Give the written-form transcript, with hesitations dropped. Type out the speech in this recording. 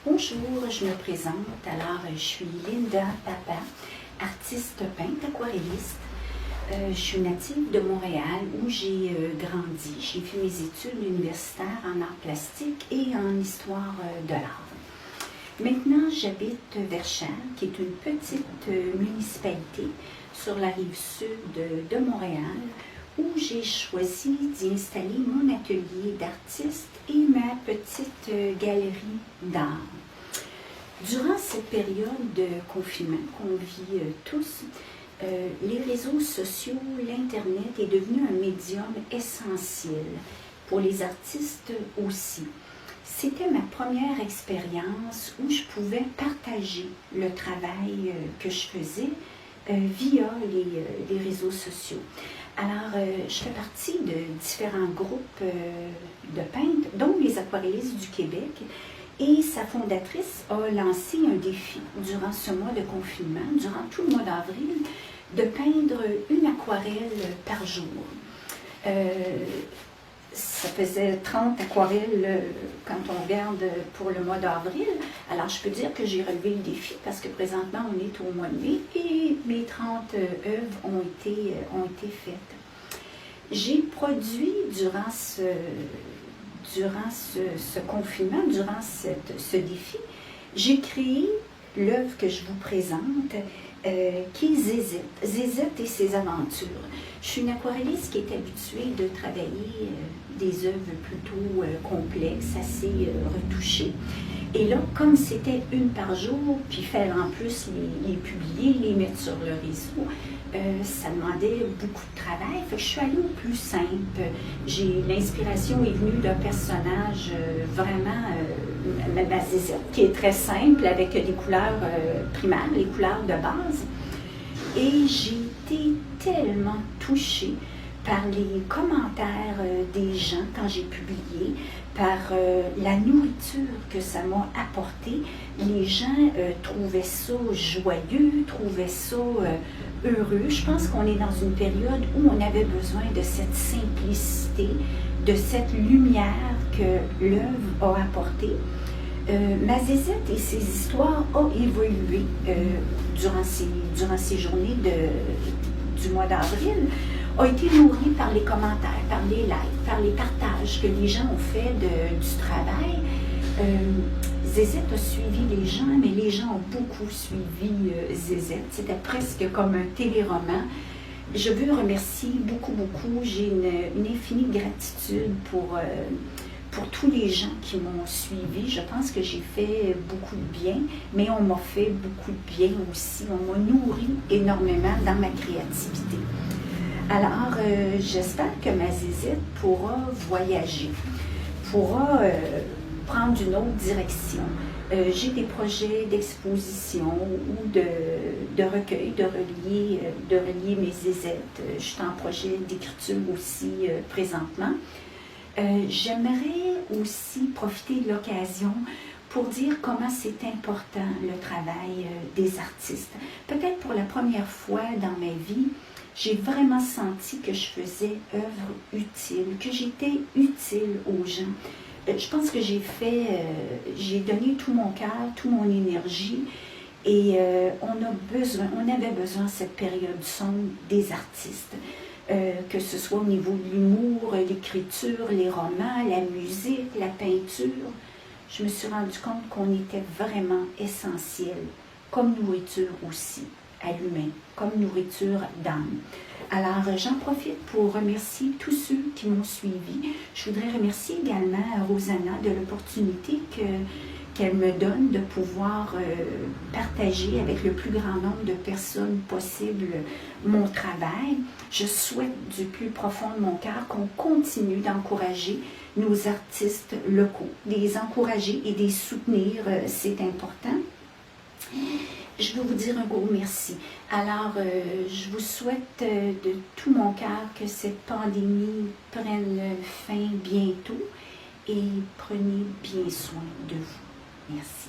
Bonjour, je me présente. Alors, je suis Linda Papa, artiste peintre, aquarelliste. Je suis native de Montréal où j'ai grandi. J'ai fait mes études universitaires en arts plastiques et en histoire de l'art. Maintenant, j'habite Verchères, qui est une petite municipalité sur la rive sud de Montréal, où j'ai choisi d'y installer mon atelier d'artiste et ma petite galerie d'art. Durant cette période de confinement qu'on vit tous, les réseaux sociaux, l'Internet est devenu un médium essentiel pour les artistes aussi. C'était ma première expérience où je pouvais partager le travail que je faisais via les réseaux sociaux. Alors, je fais partie de différents groupes de peintres, dont les aquarellistes du Québec, et sa fondatrice a lancé un défi durant ce mois de confinement, durant tout le mois d'avril, de peindre une aquarelle par jour. Ça faisait 30 aquarelles quand on regarde pour le mois d'avril. Alors, je peux dire que j'ai relevé le défi parce que présentement, on est au mois de mai et mes 30 œuvres ont été faites. J'ai produit durant ce confinement, durant ce défi, j'ai créé l'œuvre que je vous présente, qui est Zézette. Zézette et ses aventures. Je suis une aquarelliste qui est habituée de travailler des œuvres plutôt complexes, assez retouchées. Et là, comme c'était une par jour, puis faire en plus les publier, les mettre sur le réseau, ça demandait beaucoup de travail. Fait que je suis allée au plus simple. L'inspiration est venue d'un personnage vraiment, ma Zézette, qui est très simple, avec des couleurs primaires, les couleurs de base. Et j'ai été tellement touchée par les commentaires des gens quand j'ai publié, par la nourriture que ça m'a apporté. Les gens trouvaient ça joyeux, trouvaient ça heureux. Je pense qu'on est dans une période où on avait besoin de cette simplicité, de cette lumière que l'œuvre a apportée. Ma Zézette et ses histoires ont évolué durant ces journées du mois d'avril, a été nourrie par les commentaires, par les likes, par les partages que les gens ont fait du travail. Zézette a suivi les gens, mais les gens ont beaucoup suivi Zézette. C'était presque comme un téléroman. Je veux remercier beaucoup. J'ai une infinie gratitude pour tous les gens qui m'ont suivi. Je pense que j'ai fait beaucoup de bien, mais on m'a fait beaucoup de bien aussi. On m'a nourri énormément dans ma créativité. Alors, j'espère que ma Zézette pourra voyager, pourra prendre une autre direction. J'ai des projets d'exposition ou de recueil, de relier mes Zézettes. Je suis en projet d'écriture aussi présentement. J'aimerais aussi profiter de l'occasion pour dire comment c'est important le travail des artistes. Peut-être pour la première fois dans ma vie, j'ai vraiment senti que je faisais œuvre utile, que j'étais utile aux gens. Je pense que j'ai donné tout mon cœur, toute mon énergie et on avait besoin cette période sombre des artistes. Que ce soit au niveau de l'humour, l'écriture, les romans, la musique, la peinture. Je me suis rendu compte qu'on était vraiment essentiel, comme nourriture aussi, à l'humain, comme nourriture d'âme. Alors, j'en profite pour remercier tous ceux qui m'ont suivi. Je voudrais remercier également Rosanna de l'opportunité qu'elle me donne de pouvoir partager avec le plus grand nombre de personnes possible mon travail. Je souhaite du plus profond de mon cœur qu'on continue d'encourager nos artistes locaux, de les encourager et de les soutenir, c'est important. Je veux vous dire un gros merci. Alors, je vous souhaite de tout mon cœur que cette pandémie prenne fin bientôt et prenez bien soin de vous. Merci.